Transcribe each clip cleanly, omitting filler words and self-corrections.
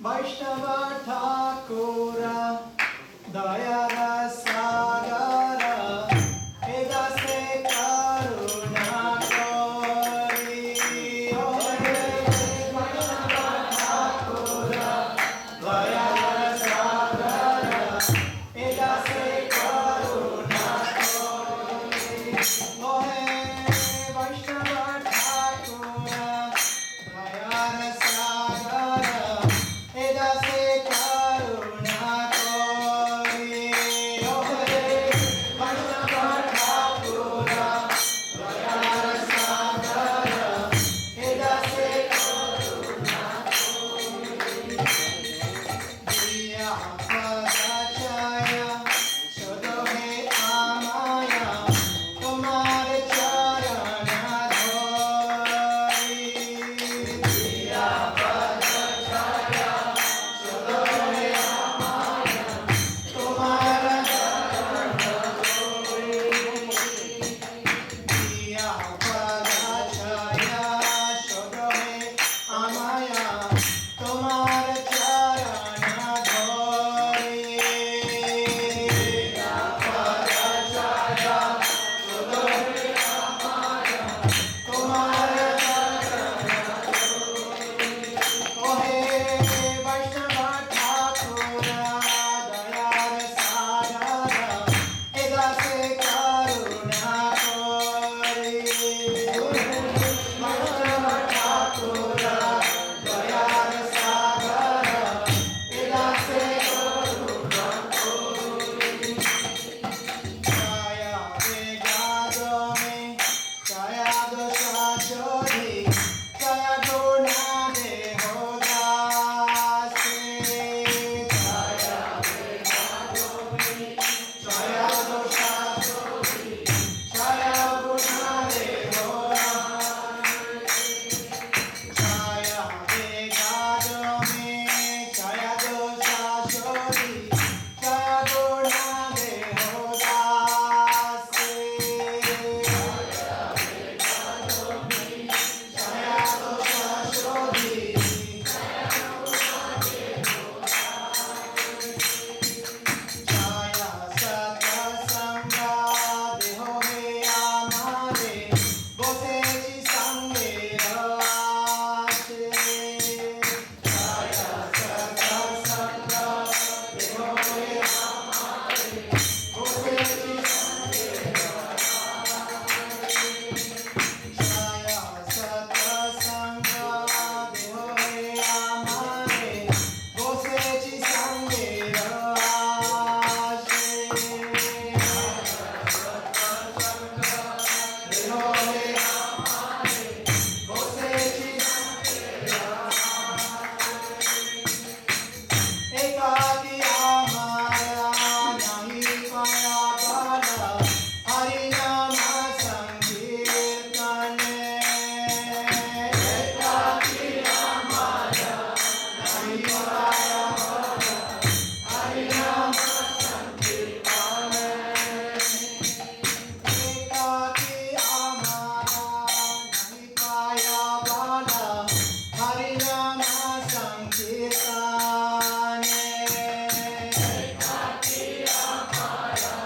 वैष्णव ठाकुर दयार सागर एदासे करुणा करी वैष्णव ठाकुर दयार सागर एदासे करुणा करी वैष्णव ठाकुर दयार सागर एदासे करुणा करी वैष्णव ठाकुर दयार सागर एदासे करुणा दिया पदाचाया सदोहे आमाया तुम्हार चरण धोई दिया पदाचाया सदोहे आमाया तुम्हार चरण धोई दिया पदाचाया सदोहे आमाया तुम्हार चरण धोई दिया पदाचाया सदोहे आमाया तुम्हार चरण ओहे वैष्णव ठाकुर दयार सागर एदासे करुणा करी वैष्णव ठाकुर दयार सागर एदासे करुणा करी छाया वेगाद में छाया दशा चोरी छाया गुणा देहो दासे छाया वेगाद में छाया दशा चोरी छाया गुणा देहो छाया वेगाद में छाया दशा चोरी छाया गुणा देहो दासे छाया दशा चोरी छाया सत्संग देहो हे आमारे बसेছি সঙ্গের আশে छाया सत्संग देहो हे आमारे बसेছি সঙ্গের छाया सत्संग देहो हे आमारे बसेছি সঙ্গের আশে देहो हे आमारे बसेছি एकाकी आमारा नहीं पाया बाला हरि नाम संकीर्तन एकाकी आमारा नहीं पाया बाला हरि नाम संकीर्तन एकाकी आमारा नहीं पाया बाला हरि नाम संकीर्तन एकाकी आमारा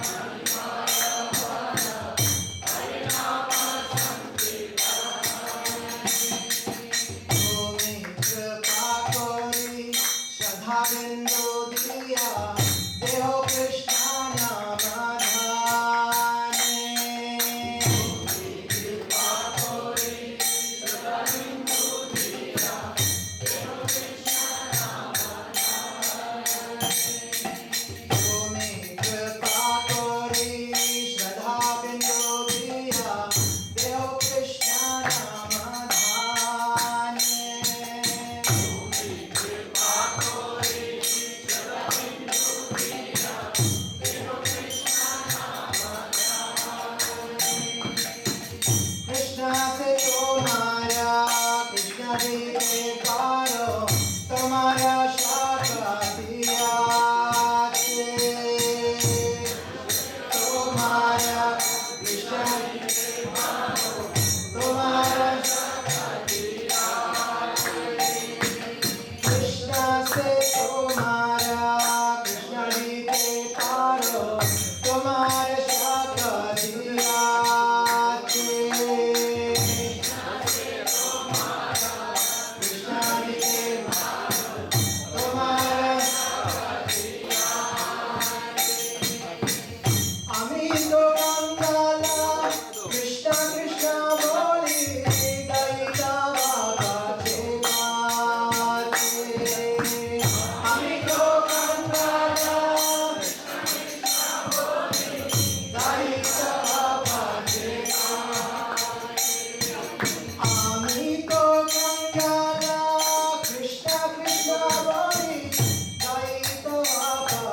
नहीं पाया बाला हरि नाम তুমি কৃপা করি সদা বিন্দু দিয়া দেহ কৃষ্ণ নাম ধানে তুমি কৃপা করি সদা বিন্দু দিয়া দেহ কৃষ্ণ নাম ধানে তুমি কৃপা করি সদা বিন্দু দিয়া দেহ কৃষ্ণ নাম ধানে তুমি কৃপা করি से तुम्हारा कृष्ण जीते तारो तुम्हारे साथ दिया আমি তো বাংলা কৃষ্ণ কৃষ্ণ বলি গাইতা বাবা আমি তো বাংলা গাইতা বাবা আমি তো বাংলা কৃষ্ণ কৃষ্ণ বলি গাইতা বাবা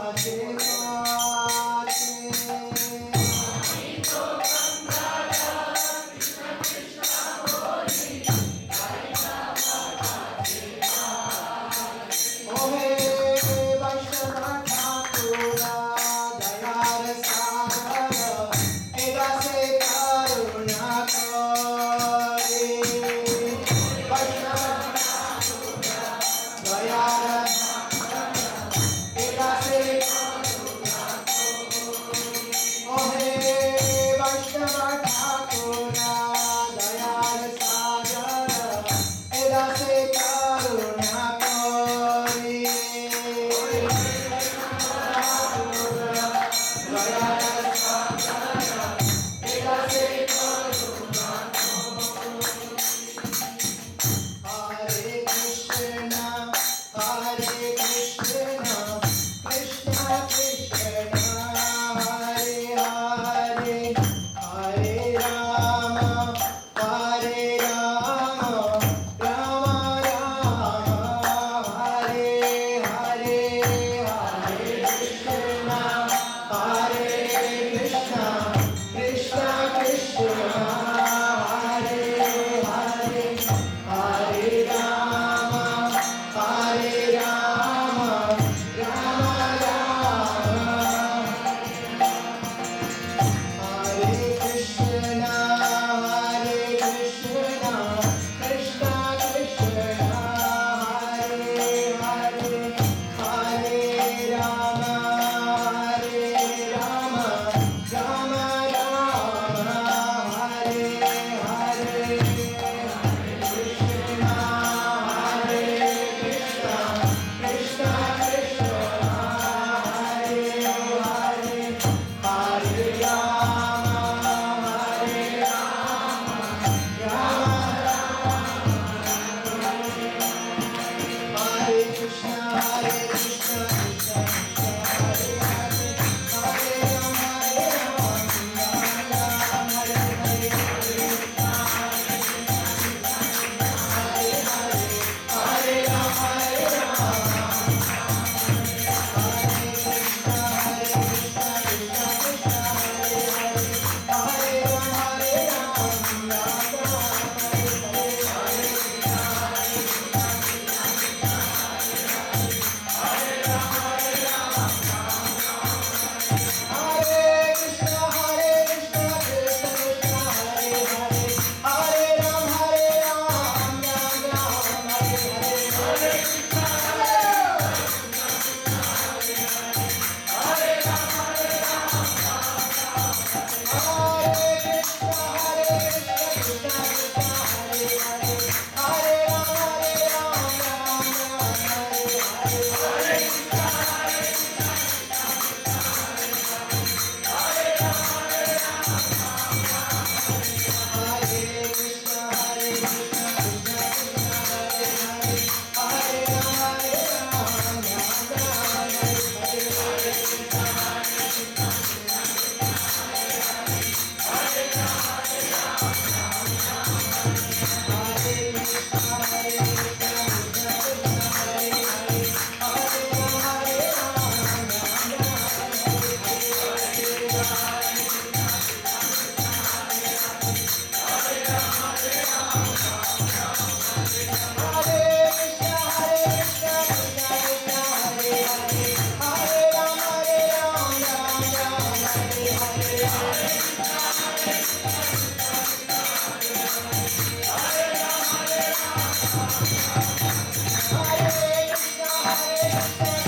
Hare Krishna